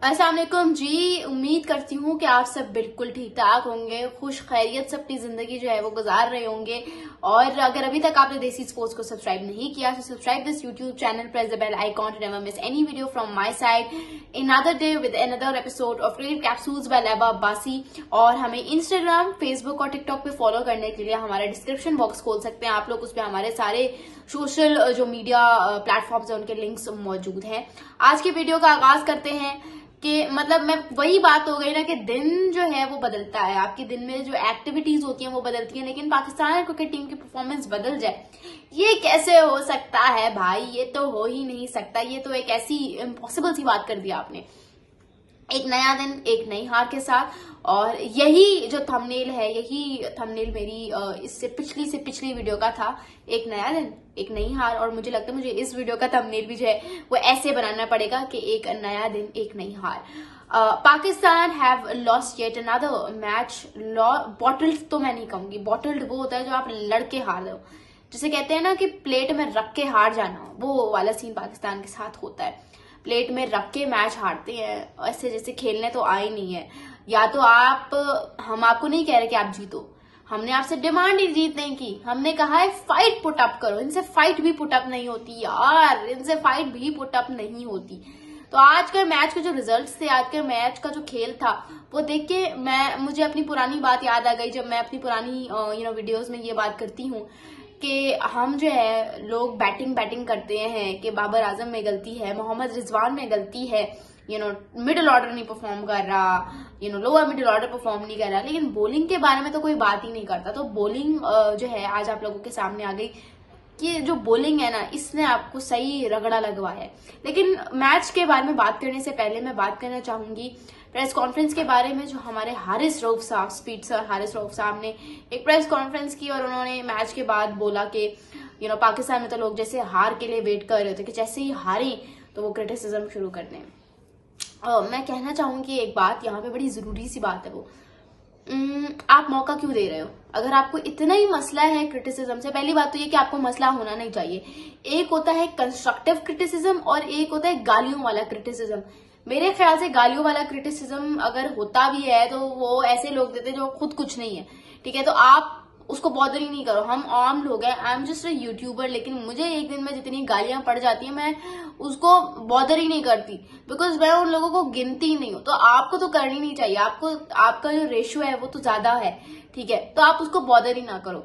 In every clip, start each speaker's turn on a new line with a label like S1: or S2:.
S1: अस्सलाम वालेकुम जी। उम्मीद करती हूँ कि आप सब बिल्कुल ठीक ठाक होंगे, खुश खैरियत से अपनी जिंदगी जो है वो गुजार रहे होंगे। और अगर अभी तक आपने देसी स्पोर्ट्स को सब्सक्राइब नहीं किया तो subscribe this YouTube channel, press the bell icon to never miss any video from my side. Another day with another episode of creative capsules by Laiba Abbasi. और हमें इंस्टाग्राम, फेसबुक और टिकटॉक पे फॉलो करने के लिए हमारा डिस्क्रिप्शन बॉक्स खोल सकते हैं आप लोग। उस पर हमारे सारे सोशल जो मीडिया प्लेटफॉर्म्स है उनके लिंक्स मौजूद हैं। आज की वीडियो का आगाज करते हैं कि मतलब मैं वही बात हो गई ना कि दिन जो है वो बदलता है, आपके दिन में जो एक्टिविटीज होती हैं वो बदलती हैं, लेकिन पाकिस्तान क्रिकेट टीम की परफॉर्मेंस बदल जाए ये कैसे हो सकता है भाई? ये तो हो ही नहीं सकता। ये तो एक ऐसी इम्पॉसिबल सी बात कर दी आपने। एक नया दिन एक नई हार के साथ, और यही जो थंबनेल है, यही थंबनेल मेरी इससे पिछली वीडियो का था। एक नया दिन एक नई हार, और मुझे लगता है मुझे इस वीडियो का थंबनेल भी जो है वो ऐसे बनाना पड़ेगा कि एक नया दिन एक नई हार। Pakistan have lost yet another match. Bottled तो मैं नहीं कहूंगी, बॉटल्ड वो होता है जो आप लड़के हार दो, जिसे कहते हैं ना कि प्लेट में रख के हार जाना, वो वाला सीन पाकिस्तान के साथ होता है। प्लेट में रख के मैच हारते हैं, ऐसे जैसे खेलने तो आए नहीं है। या तो हम आपको नहीं कह रहे कि आप जीतो, हमने आपसे डिमांड ही जीतने की। हमने कहा है फाइट पुट अप करो। इनसे फाइट भी पुट अप नहीं होती यार, इनसे फाइट भी पुट अप नहीं होती। तो आज का मैच के जो रिजल्ट्स थे, आज के मैच का जो खेल था, वो देख के मुझे अपनी पुरानी बात याद आ गई। जब मैं अपनी पुरानी वीडियोस में ये बात करती हूँ कि हम जो है लोग बैटिंग करते हैं कि बाबर आजम में गलती है, मोहम्मद रिजवान में गलती है, मिडिल ऑर्डर नहीं परफॉर्म कर रहा, लोअर मिडिल ऑर्डर परफॉर्म नहीं कर रहा, लेकिन बॉलिंग के बारे में तो कोई बात ही नहीं करता। तो बॉलिंग जो है आज आप लोगों के सामने आ गई कि जो बॉलिंग है ना, इसने आपको सही रगड़ा लगवाया है। लेकिन मैच के बारे में बात करने से पहले मैं बात करना चाहूंगी प्रेस कॉन्फ्रेंस के बारे में। जो हमारे हारिस रऊफ साहब, स्पीड सर हारिस रऊफ साहब ने एक प्रेस कॉन्फ्रेंस की और उन्होंने मैच के बाद बोला कि पाकिस्तान में तो लोग जैसे हार के लिए वेट कर रहे थे कि जैसे ही हारे तो वो क्रिटिसिज्म शुरू कर दें। मैं कहना चाहूंगी एक बात यहाँ पे, बड़ी जरूरी सी बात है वो, आप मौका क्यों दे रहे हो? अगर आपको इतना ही मसला है क्रिटिसिज्म से, पहली बात तो ये कि आपको मसला होना नहीं चाहिए। एक होता है कंस्ट्रक्टिव क्रिटिसिज्म और एक होता है गालियों वाला क्रिटिसिज्म। मेरे ख्याल से गालियों वाला क्रिटिसिज्म अगर होता भी है तो वो ऐसे लोग देते जो खुद कुछ नहीं है, ठीक है? तो आप उसको बॉदर ही नहीं करो। हम आम लोग हैं, I am just a YouTuber, लेकिन मुझे एक दिन में जितनी गालियां पड़ जाती है मैं उसको बॉदर ही नहीं करती, बिकॉज मैं उन लोगों को गिनती नहीं हूँ। तो आपको तो करनी नहीं चाहिए, आपको आपका जो रेशियो है वो तो ज्यादा है, ठीक है? तो आप उसको बॉदर ही ना करो।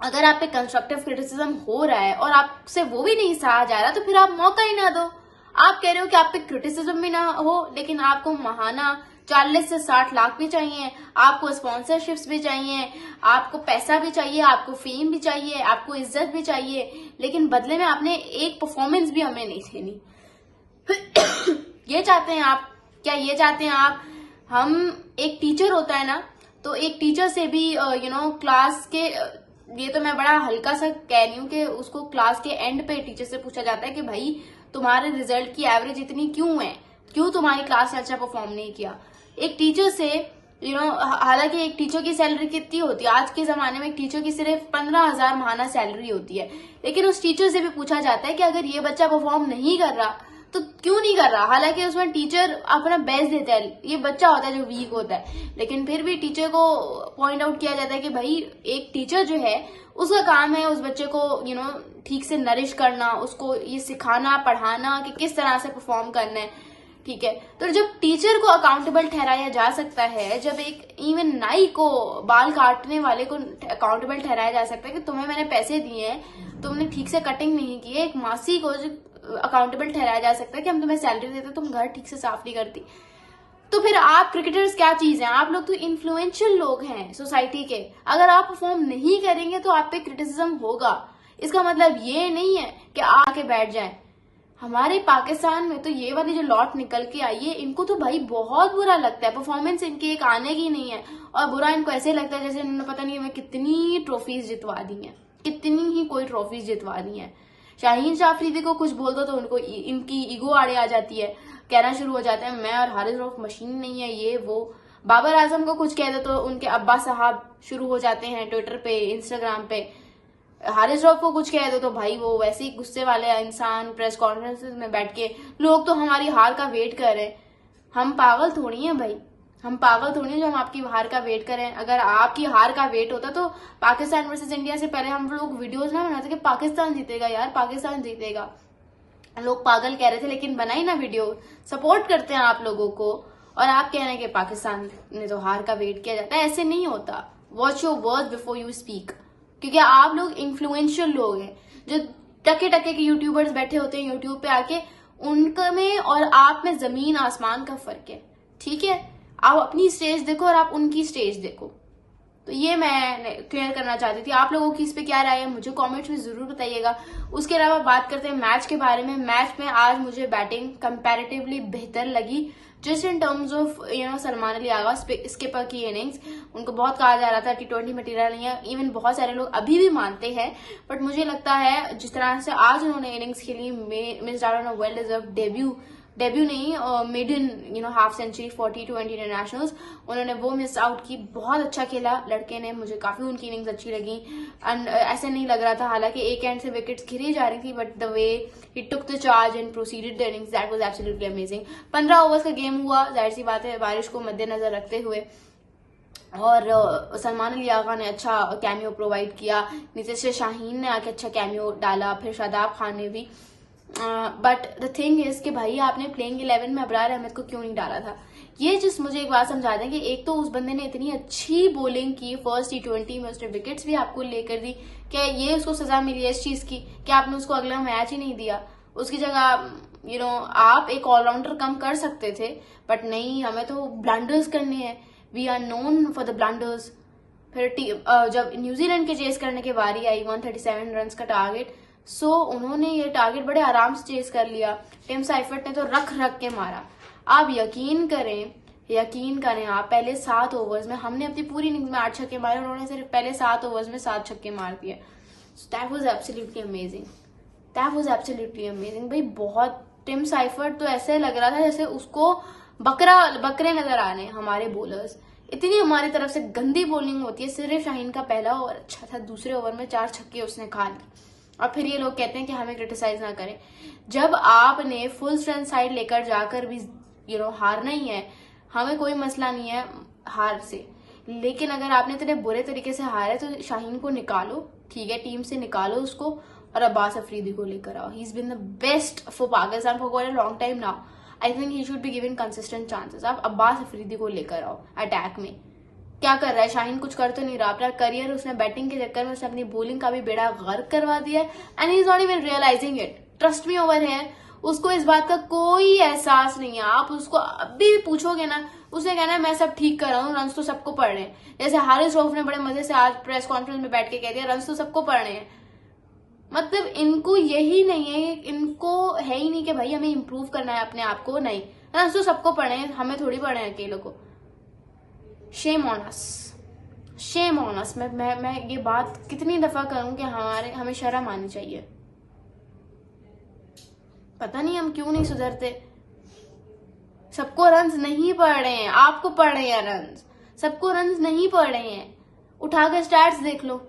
S1: अगर आप पे कंस्ट्रक्टिव क्रिटिसिज्म हो रहा है और आपसे वो भी नहीं सहा जा रहा तो फिर आप मौका ही ना दो। आप कह रहे हो कि आप पे क्रिटिसिज्म भी ना हो, लेकिन आपको महाना 40 से 60 लाख भी चाहिए, आपको स्पॉन्सरशिप्स भी चाहिए, आपको पैसा भी चाहिए, आपको फेम भी चाहिए, आपको इज्जत भी चाहिए, लेकिन बदले में आपने एक परफॉर्मेंस भी हमें नहीं देनी। ये चाहते हैं आप? क्या ये चाहते हैं आप? हम एक टीचर होता है ना, तो एक टीचर से भी क्लास के ये तो मैं बड़ा हल्का सा कह रही हूँ कि उसको क्लास के एंड पे टीचर से पूछा जाता है कि भाई तुम्हारे रिजल्ट की एवरेज इतनी क्यों है, क्यों तुम्हारी क्लास में अच्छा परफॉर्म नहीं किया? एक टीचर से हालांकि एक टीचर की सैलरी कितनी होती है आज के जमाने में? एक टीचर की सिर्फ 15,000 महाना सैलरी होती है, लेकिन उस टीचर से भी पूछा जाता है कि अगर ये बच्चा परफॉर्म नहीं कर रहा तो क्यों नहीं कर रहा? हालांकि उसमें टीचर अपना बेस्ट देता है, ये बच्चा होता है जो वीक होता है, लेकिन फिर भी टीचर को पॉइंट आउट किया जाता है कि भाई एक टीचर जो है उसका काम है उस बच्चे को ठीक से नरिश करना, उसको ये सिखाना पढ़ाना कि किस तरह से परफॉर्म करना है, ठीक है? तो जब टीचर को अकाउंटेबल ठहराया जा सकता है, जब एक इवन नाई को, बाल काटने वाले को अकाउंटेबल ठहराया जा सकता है कि तुम्हें मैंने पैसे दिए हैं, तुमने ठीक से कटिंग नहीं की है, एक मासी को अकाउंटेबल ठहराया जा सकता है कि हम तुम्हें सैलरी देते, तुम घर ठीक से साफ नहीं करती, तो फिर आप क्रिकेटर्स क्या चीज हैं? आप लोग तो इन्फ्लुएंशियल लोग हैं सोसाइटी के। अगर आप परफॉर्म नहीं करेंगे तो आप पे क्रिटिसिज्म होगा। इसका मतलब ये नहीं है कि आके बैठ जाएं। हमारे पाकिस्तान में तो ये वाली जो लॉट निकल के आई है, इनको तो भाई बहुत बुरा लगता है, परफॉर्मेंस इनकी एक आने की नहीं है, और बुरा इनको ऐसे लगता है जैसे इन्होंने पता नहीं हमें कितनी ट्रॉफीज जितवा दी हैं, कितनी ही कोई ट्रॉफीज जितवा दी हैं। शाहीन शाह अफरीदी को कुछ बोल दो तो उनको इनकी ईगो आड़े आ जाती है, कहना शुरू हो जाते हैं मैं और हारिस रऊफ मशीन नहीं है, ये वो। बाबर आजम को कुछ कह दो तो उनके अब्बा साहब शुरू हो जाते हैं ट्विटर पे, इंस्टाग्राम पे। हारिस रऊफ को कुछ कह दो तो भाई वो वैसे ही गुस्से वाले इंसान प्रेस कॉन्फ्रेंसेस में बैठ के, लोग तो हमारी हार का वेट कर रहे हैं। हम पागल थोड़ी हैं भाई, हम पागल थोड़ी हैं जो हम आपकी हार का वेट करें। अगर आपकी हार का वेट होता तो पाकिस्तान वर्सेस इंडिया से पहले हम लोग वीडियोस ना बनाते कि पाकिस्तान जीतेगा यार, पाकिस्तान जीतेगा। लोग पागल कह रहे थे लेकिन बनाई ना वीडियो, सपोर्ट करते हैं आप लोगों को। और आप कह रहे हैं कि पाकिस्तान ने तो हार का वेट किया जाता है, ऐसे नहीं होता। Watch your word before you speak, क्योंकि आप लोग इन्फ्लुएंशियल लोग हैं। जो टके टके के यूट्यूबर्स बैठे होते हैं यूट्यूब पे आके, उनमें और आप में जमीन आसमान का फर्क है, ठीक है। आप अपनी स्टेज देखो और आप उनकी स्टेज देखो। तो ये मैं क्लियर करना चाहती थी। आप लोगों की इस पे क्या राय है मुझे कमेंट्स में जरूर बताइएगा। उसके अलावा बात करते हैं मैच के बारे में। मैच में आज मुझे बैटिंग कंपैरेटिवली बेहतर लगी, just in terms of Salman Ali Agha skipper की इनिंग्स। उनको बहुत कहा जा रहा था T20 मटेरियल नहीं है, इवन बहुत सारे लोग अभी भी मानते हैं, बट मुझे लगता है जिस तरह से आज उन्होंने इनिंग्स खेली, miss out on a well deserved debut नहीं, मिडन हाफ सेंचुरी 40 20 इंटरनेशनल्स उन्होंने वो मिस आउट की। बहुत अच्छा खेला लड़के ने, मुझे काफी उनकी इनिंग्स अच्छी लगी। एंड ऐसे नहीं लग रहा था, हालांकि एक एंड से विकेट्स गिरी जा रही थी, but the way he took the charge and proceeded the innings, that was absolutely amazing. 15 overs का गेम हुआ, जाहिर सी बात है बारिश को मद्देनजर रखते हुए, और सलमान अली आगा ने अच्छा कैमियो प्रोवाइड किया, नीतीश शाहीन ने आके अच्छा कैमियो डाला, फिर शादाब खान ने भी। बट द थिंग इज कि भाई आपने प्लेइंग 11 में अबरार अहमद को क्यों नहीं डाला था? ये जिस मुझे एक बात समझा दें कि एक तो उस बंदे ने इतनी अच्छी बॉलिंग की फर्स्ट T20 में, उसने विकेट्स भी आपको लेकर दी, क्या ये उसको सजा मिली है इस चीज की कि आपने उसको अगला मैच ही नहीं दिया? उसकी जगह आप एक ऑलराउंडर कम कर सकते थे, बट नहीं, हमें तो ब्लंडर्स करने हैं, we are known for the blunders. फिर जब न्यूजीलैंड के चेस करने की बारी आई, 137 रन का टारगेट, उन्होंने ये टारगेट बड़े आराम से चेस कर लिया। टिम साइफर्ट ने तो रख रख के मारा। आप यकीन करें आप, पहले 7 ओवर्स में हमने अपनी पूरी इनिंग्स में 8 छक्के मारे, उन्होंने सिर्फ पहले 7 ओवर्स में 7 छक्के मार दिए। दैट वाज एब्सोल्युटली अमेजिंग भाई। बहुत टिम साइफर्ट तो ऐसे लग रहा था जैसे उसको बकरे नजर आ रहे हैं हमारे बॉलर्स। इतनी हमारी तरफ से गंदी बॉलिंग होती है। सिर्फ शाहीन का पहला ओवर अच्छा था, दूसरे ओवर में 4 छक्के उसने खा लिए। और फिर ये लोग कहते हैं कि हमें क्रिटिसाइज ना करें। जब आपने फुल स्ट्रेंथ साइड लेकर जाकर भी हारना ही है, हमें कोई मसला नहीं है हार से, लेकिन अगर आपने इतने बुरे तरीके से हारा है तो शाहीन को निकालो, ठीक है, टीम से निकालो उसको, और अब्बास अफरीदी को लेकर आओ। He is been the best for Pakistan for quite a long time now. I think he should be given consistent chances. आप अब्बास अफरीदी को लेकर आओ अटैक में। क्या कर रहा है शाहीन? कुछ कर तो नहीं रहा। अपना करियर उसने बैटिंग के चक्कर में उसने अपनी बॉलिंग का भी बेड़ा गर्क करवा दिया है, and he is not even realising it. Trust me over है, उसको इस बात का कोई एहसास नहीं है। आप उसको अभी भी पूछोगे ना, उसने कहना है मैं सब ठीक कर रहा हूँ, रन्स तो सबको पड़ रहे हैं। जैसे हारिस रऊफ ने बड़े मजे से आज प्रेस कॉन्फ्रेंस में बैठ के कह दिया रन्स तो सबको पड़ रहे हैं। मतलब इनको यही नहीं है, इनको है ही नहीं कि भाई हमें इम्प्रूव करना है अपने आप को। नहीं, रन्स तो सबको पड़ रहे हैं, हमें थोड़ी पड़ रहे हैं अकेले को। Shame on us. मैं ये बात कितनी दफा करूं कि हमें शर्म आनी चाहिए। पता नहीं हम क्यों नहीं सुधरते। सबको रन्स नहीं पड़ रहे हैं, आपको पड़ रहे हैं रन्स। सबको रन्स नहीं पड़ रहे हैं। उठाकर स्टैट्स देख लो।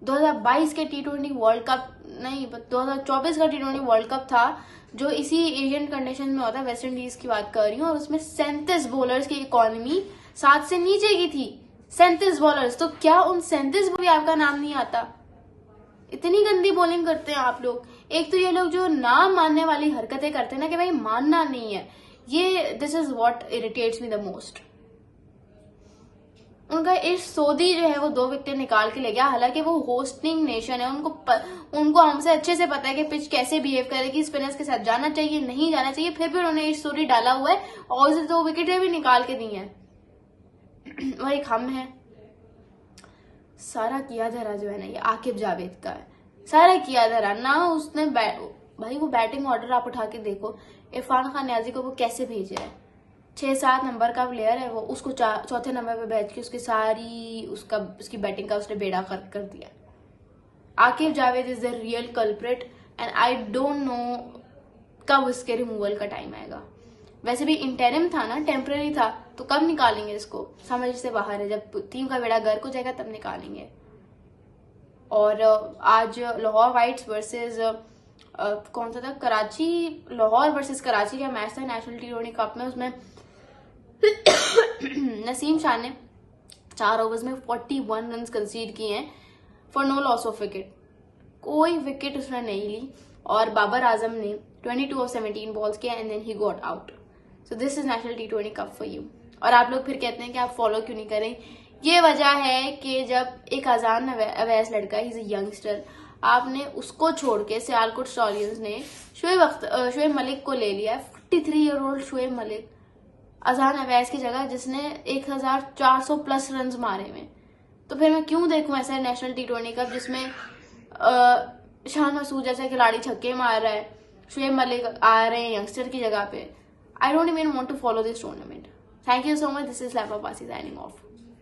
S1: 2022 के T20 वर्ल्ड कप नहीं, 2024 का T20 वर्ल्ड कप था जो इसी एशियन कंडीशन में होता है, वेस्ट इंडीज की बात कर रही हूँ, और उसमें 37 बॉलर्स की इकोनॉमी 7 से नीचे की थी। 37 बॉलर्स, तो क्या उन 37 में भी आपका नाम नहीं आता? इतनी गंदी बॉलिंग करते हैं आप लोग। एक तो ये लोग जो ना मानने वाली हरकतें करते हैं ना कि भाई मानना नहीं है, ये this is what irritates me the most. उनका इस सऊदी जो है वो 2 विकेट निकाल के ले गया, हालांकि वो होस्टिंग नेशन है, उनको हमसे अच्छे से पता है कि पिच कैसे बिहेव करेगी, स्पिनर्स के साथ जाना चाहिए नहीं जाना चाहिए, फिर भी उन्होंने इस सऊदी डाला हुआ है और उसे 2 विकेटें भी निकाल के दी हैं। और एक हम है, सारा किया धरा जो है ना ये आकिब जावेद का है। सारा किया धरा ना उसने भाई वो बैटिंग ऑर्डर आप उठा के देखो, इरफान खान न्याजी को वो कैसे भेज रहा है। 6-7 नंबर का प्लेयर है वो, उसको 4थे नंबर पे बैठ के उसकी बैटिंग का उसने बेड़ा गर्क कर दिया। Aqib Javed is the real culprit, and I don't know कब उसके रिमूवल का टाइम आएगा। वैसे भी इंटरिम था ना, टेम्पररी था, तो कब निकालेंगे इसको? समझ से बाहर है। जब टीम का बेड़ा गर्क हो जाएगा तब निकालेंगे। और आज लाहौर वाइट्स वर्सेस कौन सा था, कराची, लाहौर वर्सेस कराची का मैच था नेशनल T20 कप में। उसमें नसीम शाह ने 4 ओवर्स में 41 रन कंसीड किए हैं for no loss of wicket. कोई विकेट उसने नहीं ली और बाबर आजम ने 22 ऑफ 17 बॉल्स किया and then he got out. So this is national T20 cup for you. और आप लोग फिर कहते हैं कि आप फॉलो क्यों नहीं करें। ये वजह है कि जब एक अजान अवैस लड़का, ही इज अ यंगस्टर, आपने उसको छोड़ के सियालकोट स्टॉलियंस ने शुएब मलिक को ले लिया। 43 ईयर ओल्ड शुएब मलिक, अजान अवैस की जगह, जिसने 1400 प्लस रन मारे हुए। तो फिर मैं क्यों देखूं ऐसा नेशनल T20 कप जिसमें शान मसूद जैसा खिलाड़ी छक्के मार रहा है, शुएब मलिक आ रहे हैं यंगस्टर की जगह पे। I don't even want to follow this tournament. Thank you so much. This is Laiba Abbasi signing of.